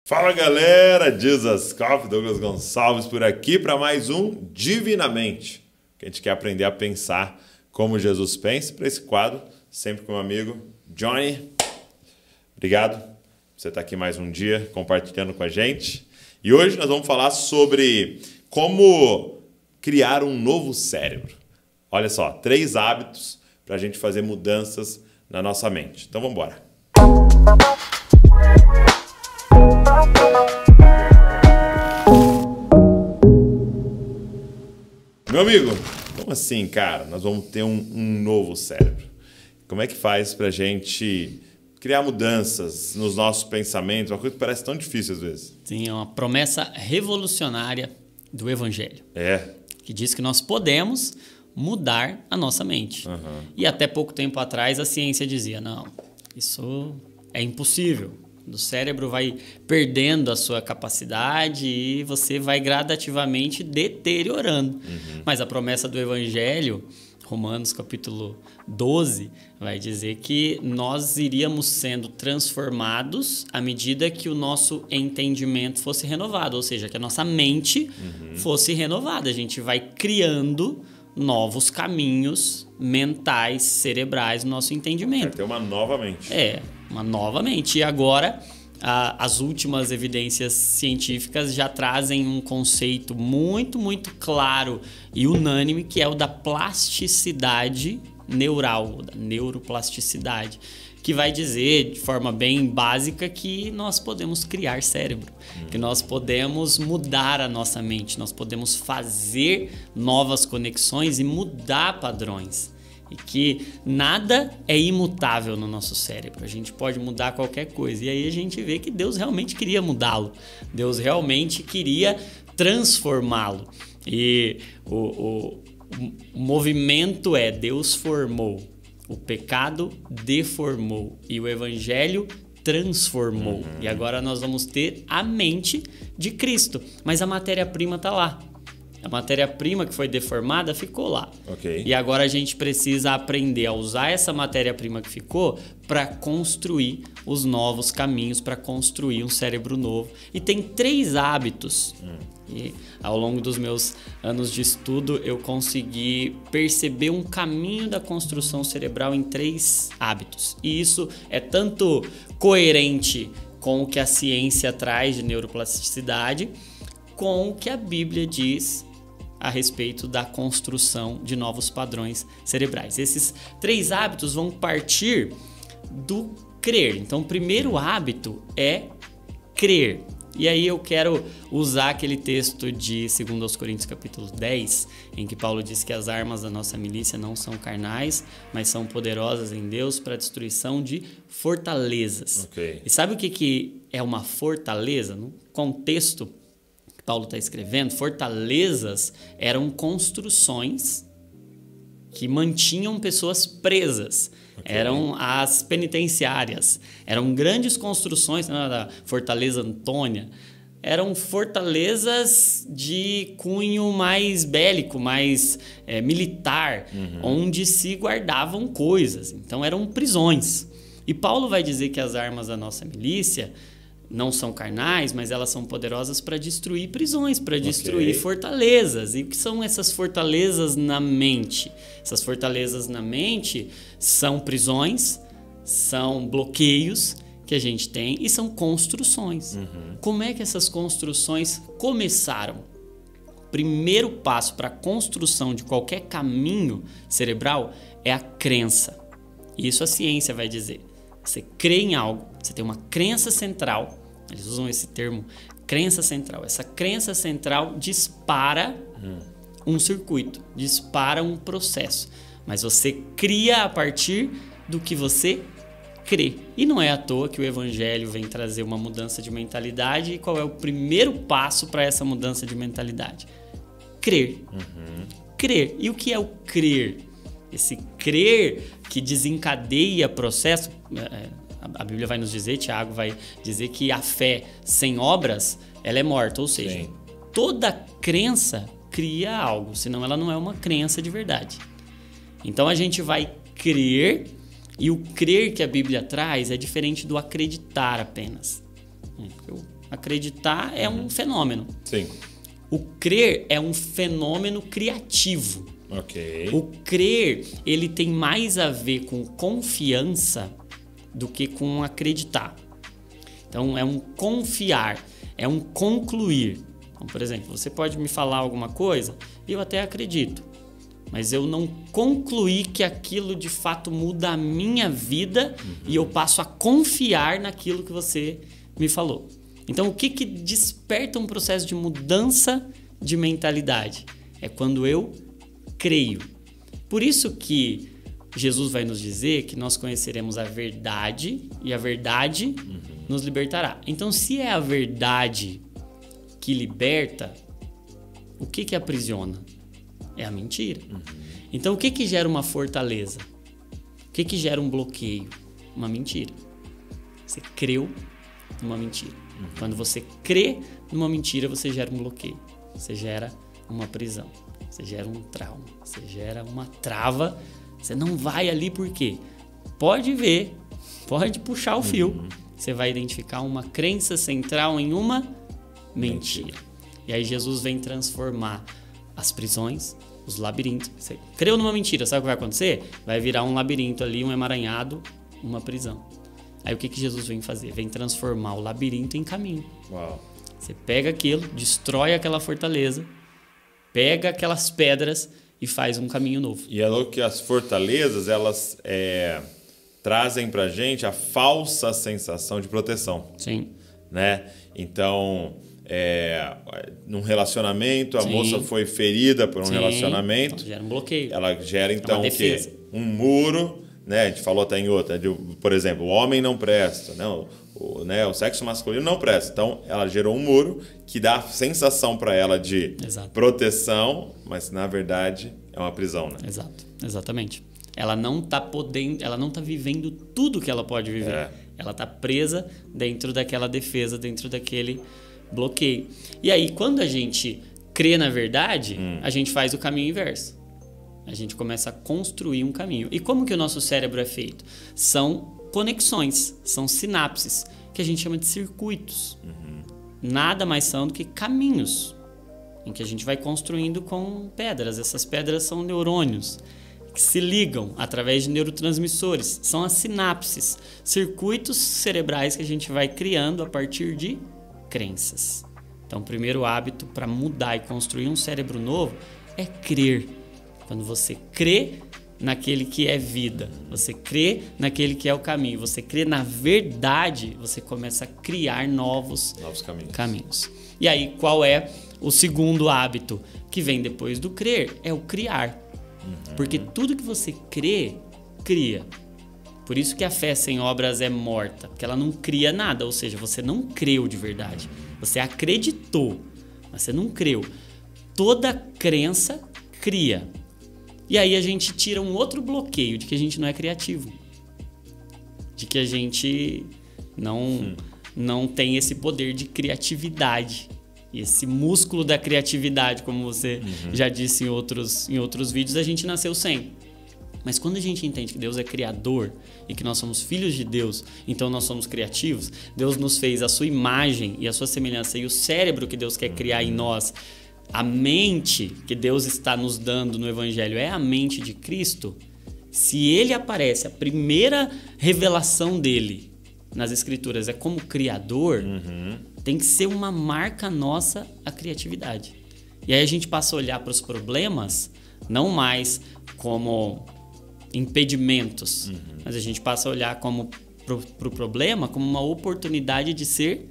Fala galera, Jesus Coffee, Douglas Gonçalves por aqui para mais um Divinamente, que a gente quer aprender a pensar como Jesus pensa. Para esse quadro, sempre com o meu amigo Johnny. Obrigado por você estar aqui mais um dia compartilhando com a gente. E hoje nós vamos falar sobre como criar um novo cérebro. Olha só, 3 hábitos para a gente fazer mudanças na nossa mente. Então vamos embora. Meu amigo, como assim, cara? Nós vamos ter um novo cérebro. Como é que faz pra gente criar mudanças nos nossos pensamentos? Uma coisa que parece tão difícil às vezes. Sim, é uma promessa revolucionária do Evangelho. Que diz que nós podemos mudar a nossa mente. E até pouco tempo atrás a ciência dizia, não, isso é impossível. O cérebro vai perdendo a sua capacidade e você vai gradativamente deteriorando. Mas a promessa do Evangelho, Romanos capítulo 12, vai dizer que nós iríamos sendo transformados à medida que o nosso entendimento fosse renovado, ou seja, que a nossa mente fosse renovada. A gente vai criando novos caminhos mentais, cerebrais no nosso entendimento. Vai ter uma nova mente. Uma nova mente. E agora, as últimas evidências científicas já trazem um conceito muito, muito claro e unânime, que é o da plasticidade neural, da neuroplasticidade, que vai dizer, de forma bem básica, que nós podemos criar cérebro, que nós podemos mudar a nossa mente, nós podemos fazer novas conexões e mudar padrões. E que nada é imutável no nosso cérebro. A gente pode mudar qualquer coisa. E aí a gente vê que Deus realmente queria mudá-lo. Deus realmente queria transformá-lo. E o movimento é: Deus formou, o pecado deformou e o Evangelho transformou. E agora nós vamos ter a mente de Cristo. Mas a matéria-prima está lá. A matéria-prima que foi deformada ficou lá. E agora a gente precisa aprender a usar essa matéria-prima que ficou para construir os novos caminhos, para construir um cérebro novo. E tem 3 hábitos. E ao longo dos meus anos de estudo, eu consegui perceber um caminho da construção cerebral em 3 hábitos. E isso é tanto coerente com o que a ciência traz de neuroplasticidade, com o que a Bíblia diz a respeito da construção de novos padrões cerebrais. Esses 3 hábitos vão partir do crer. Então, o primeiro hábito é crer. E aí eu quero usar aquele texto de 2 Coríntios capítulo 10, em que Paulo diz que as armas da nossa milícia não são carnais, mas são poderosas em Deus para a destruição de fortalezas. E sabe o que é uma fortaleza? No contexto Paulo está escrevendo, fortalezas eram construções que mantinham pessoas presas. Eram as penitenciárias. Eram grandes construções, da Fortaleza Antônia. Eram fortalezas de cunho mais bélico, mais militar, onde se guardavam coisas. Então eram prisões. E Paulo vai dizer que as armas da nossa milícia não são carnais, mas elas são poderosas para destruir prisões, para destruir fortalezas. E o que são essas fortalezas na mente? Essas fortalezas na mente são prisões, são bloqueios que a gente tem e são construções. Como é que essas construções começaram? O primeiro passo para a construção de qualquer caminho cerebral é a crença. Isso a ciência vai dizer. Você crê em algo, você tem uma crença central, eles usam esse termo, crença central. Essa crença central dispara um circuito, dispara um processo. Mas você cria a partir do que você crê. E não é à toa que o Evangelho vem trazer uma mudança de mentalidade. E qual é o primeiro passo para essa mudança de mentalidade? Crer. Crer. E o que é o crer? Esse crer que desencadeia processo. A Bíblia vai nos dizer, Tiago vai dizer que a fé sem obras, ela é morta. Ou seja, toda crença cria algo, senão ela não é uma crença de verdade. Então a gente vai crer, e o crer que a Bíblia traz é diferente do acreditar apenas. Eu Acreditar é um fenômeno. Sim. O crer é um fenômeno criativo. Ok. O crer, ele tem mais a ver com confiança do que com acreditar. Então, é um confiar, é um concluir. Então, por exemplo, você pode me falar alguma coisa e eu até acredito, mas eu não concluí que aquilo de fato muda a minha vida e eu passo a confiar naquilo que você me falou. Então, o que desperta um processo de mudança de mentalidade? É quando eu creio. Por isso que Jesus vai nos dizer que nós conheceremos a verdade e a verdade nos libertará. Então, se é a verdade que liberta, o que aprisiona? É a mentira. Então, o que gera uma fortaleza? O que gera um bloqueio? Uma mentira. Você creu numa mentira. Quando você crê numa mentira, você gera um bloqueio. Você gera uma prisão. Você gera um trauma. Você gera uma trava. Você não vai ali por quê? Pode ver. Pode puxar o fio. Você vai identificar uma crença central em uma mentira. E aí Jesus vem transformar as prisões, os labirintos. Você creu numa mentira, sabe o que vai acontecer? Vai virar um labirinto ali, um emaranhado, uma prisão. Aí o que Jesus vem fazer? Vem transformar o labirinto em caminho. Uau. Você pega aquilo, destrói aquela fortaleza, pega aquelas pedras e faz um caminho novo. E é louco que as fortalezas, elas trazem pra gente a falsa sensação de proteção. Sim. Né? Então, num relacionamento, a Sim. moça foi ferida por um Sim. relacionamento. Então, gera um bloqueio. Ela gera, então, o quê? defesa. Um muro, né? A gente falou até em outra, por exemplo, o homem não presta, né? O sexo masculino não presta. Então, ela gerou um muro que dá a sensação para ela de Exato. proteção, mas, na verdade, é uma prisão, né? Exato, exatamente. Ela não tá podendo, ela não tá vivendo tudo que ela pode viver. Ela tá presa dentro daquela defesa, dentro daquele bloqueio. E aí, quando a gente crê na verdade, a gente faz o caminho inverso. A gente começa a construir um caminho. E como que o nosso cérebro é feito? São conexões, são sinapses, que a gente chama de circuitos. Nada mais são do que caminhos em que a gente vai construindo com pedras. Essas pedras são neurônios que se ligam através de neurotransmissores. São as sinapses, circuitos cerebrais que a gente vai criando a partir de crenças. Então, o primeiro hábito para mudar e construir um cérebro novo é crer. Quando você crê naquele que é vida, você crê naquele que é o caminho, você crê na verdade, você começa a criar novos caminhos. E aí, qual é o segundo hábito que vem depois do crer? É o criar. Porque tudo que você crê, cria. Por isso que a fé sem obras é morta, porque ela não cria nada, ou seja, você não creu de verdade. Você acreditou, mas você não creu. Toda crença cria. E aí a gente tira um outro bloqueio de que a gente não é criativo. De que a gente não tem esse poder de criatividade. E esse músculo da criatividade, como você já disse em outros vídeos, a gente nasceu sem. Mas quando a gente entende que Deus é criador e que nós somos filhos de Deus, então nós somos criativos, Deus nos fez a sua imagem e a sua semelhança, e o cérebro que Deus quer criar em nós, a mente que Deus está nos dando no Evangelho é a mente de Cristo. Se ele aparece, a primeira revelação dele nas Escrituras é como criador, tem que ser uma marca nossa a criatividade. E aí a gente passa a olhar para os problemas não mais como impedimentos, mas a gente passa a olhar para o problema como uma oportunidade de ser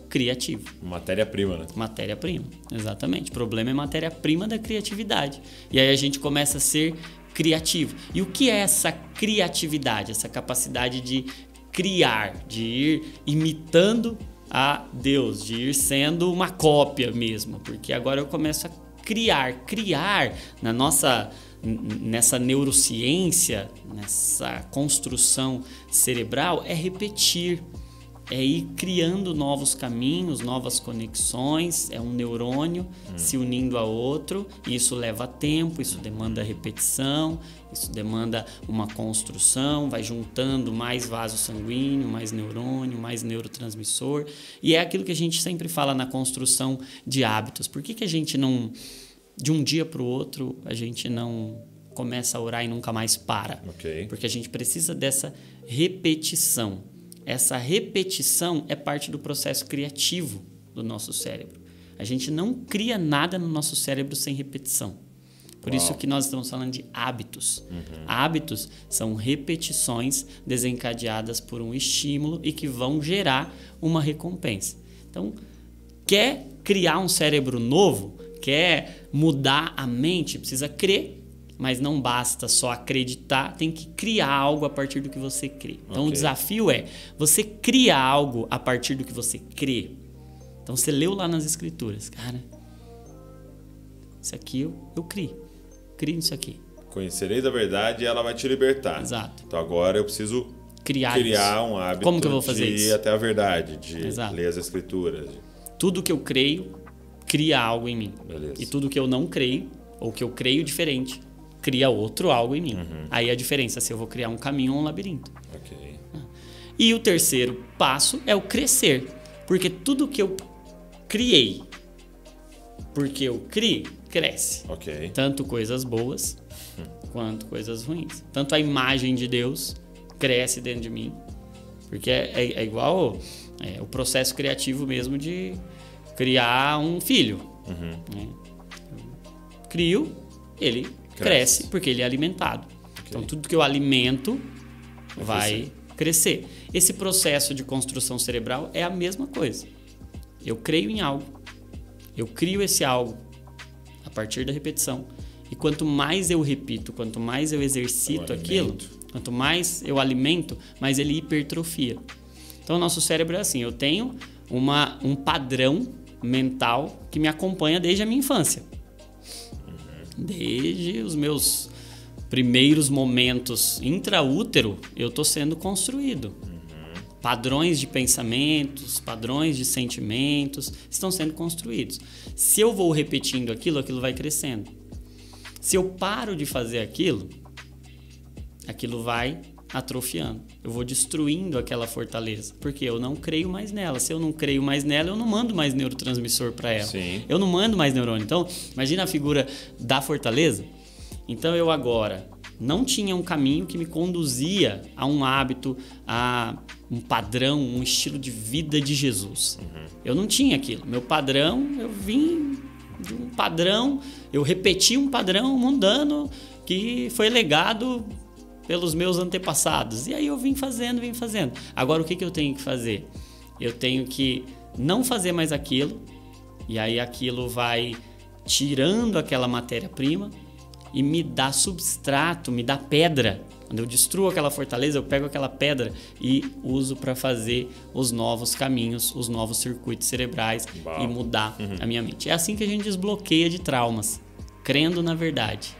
criativo. Matéria-prima, né? Matéria-prima, exatamente. O problema é matéria-prima da criatividade. E aí a gente começa a ser criativo. E o que é essa criatividade? Essa capacidade de criar, de ir imitando a Deus, de ir sendo uma cópia mesmo. Porque agora eu começo a criar. Criar nessa neurociência, nessa construção cerebral, é repetir. é ir criando novos caminhos, novas conexões, é um neurônio se unindo a outro, e isso leva tempo, isso demanda repetição, isso demanda uma construção, vai juntando mais vaso sanguíneo, mais neurônio, mais neurotransmissor, e é aquilo que a gente sempre fala na construção de hábitos. Por que a gente não, de um dia para o outro, a gente não começa a orar e nunca mais para? Okay. Porque a gente precisa dessa repetição. Essa repetição é parte do processo criativo do nosso cérebro. A gente não cria nada no nosso cérebro sem repetição. Por isso que nós estamos falando de hábitos. Hábitos são repetições desencadeadas por um estímulo e que vão gerar uma recompensa. Então, quer criar um cérebro novo, quer mudar a mente, precisa crer. Mas não basta só acreditar, tem que criar algo a partir do que você crê. Então o desafio é, você cria algo a partir do que você crê. Então você leu lá nas escrituras, cara, isso aqui eu crio nisso aqui. Conhecereis a verdade e ela vai te libertar. Exato. Então agora eu preciso criar um hábito. Como que eu vou fazer de ir isso? até a verdade, de Exato. ler as escrituras. Tudo que eu creio, cria algo em mim. Beleza. E tudo que eu não creio, ou que eu creio diferente, cria outro algo em mim. Aí a diferença é se eu vou criar um caminho ou um labirinto. Okay. E o terceiro passo é o crescer. Porque tudo que eu criei, porque eu criei, cresce. Okay. Tanto coisas boas quanto coisas ruins. Tanto a imagem de Deus cresce dentro de mim. Porque é igual o processo criativo mesmo de criar um filho. Né? Crio, ele cresce porque ele é alimentado. Então, tudo que eu alimento vai crescer. Esse processo de construção cerebral é a mesma coisa. Eu creio em algo, eu crio esse algo a partir da repetição. E quanto mais eu repito, quanto mais eu exercito aquilo, quanto mais eu alimento, mais ele hipertrofia. Então, o nosso cérebro é assim, eu tenho um padrão mental que me acompanha desde a minha infância. Desde os meus primeiros momentos intraútero, eu estou sendo construído. Padrões de pensamentos, padrões de sentimentos estão sendo construídos. Se eu vou repetindo aquilo, aquilo vai crescendo. Se eu paro de fazer aquilo, aquilo vai atrofiando. Eu vou destruindo aquela fortaleza, porque eu não creio mais nela. Se eu não creio mais nela, eu não mando mais neurotransmissor para ela. Sim. Eu não mando mais neurônio. Então, imagina a figura da fortaleza. Então, eu agora não tinha um caminho que me conduzia a um hábito, a um padrão, um estilo de vida de Jesus. Eu não tinha aquilo. Meu padrão, eu vim de um padrão, eu repeti um padrão mundano que foi legado pelos meus antepassados. E aí eu vim fazendo. Agora, o que eu tenho que fazer? Eu tenho que não fazer mais aquilo, e aí aquilo vai tirando aquela matéria-prima e me dá substrato, me dá pedra. Quando eu destruo aquela fortaleza, eu pego aquela pedra e uso para fazer os novos caminhos, os novos circuitos cerebrais e mudar a minha mente. É assim que a gente desbloqueia de traumas, crendo na verdade.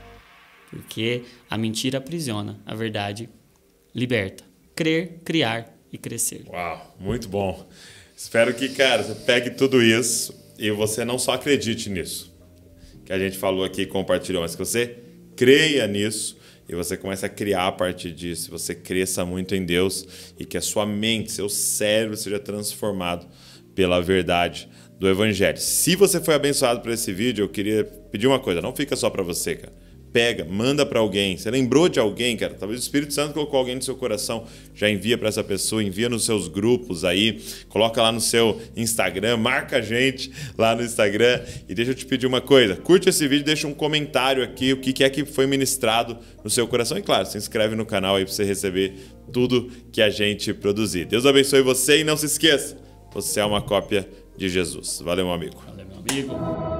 Porque a mentira aprisiona, a verdade liberta. Crer, criar e crescer. Uau, muito bom. Espero que, cara, você pegue tudo isso e você não só acredite nisso, que a gente falou aqui e compartilhou, mas que você creia nisso e você comece a criar a partir disso. Você cresça muito em Deus e que a sua mente, seu cérebro seja transformado pela verdade do Evangelho. Se você foi abençoado por esse vídeo, eu queria pedir uma coisa, não fica só para você, cara. Pega, manda para alguém. Você lembrou de alguém, cara? Talvez o Espírito Santo colocou alguém no seu coração. Já envia para essa pessoa, envia nos seus grupos aí. Coloca lá no seu Instagram, marca a gente lá no Instagram. E deixa eu te pedir uma coisa. Curte esse vídeo, deixa um comentário aqui, o que é que foi ministrado no seu coração. E claro, se inscreve no canal aí para você receber tudo que a gente produzir. Deus abençoe você e não se esqueça, você é uma cópia de Jesus. Valeu, meu amigo. Valeu, meu amigo.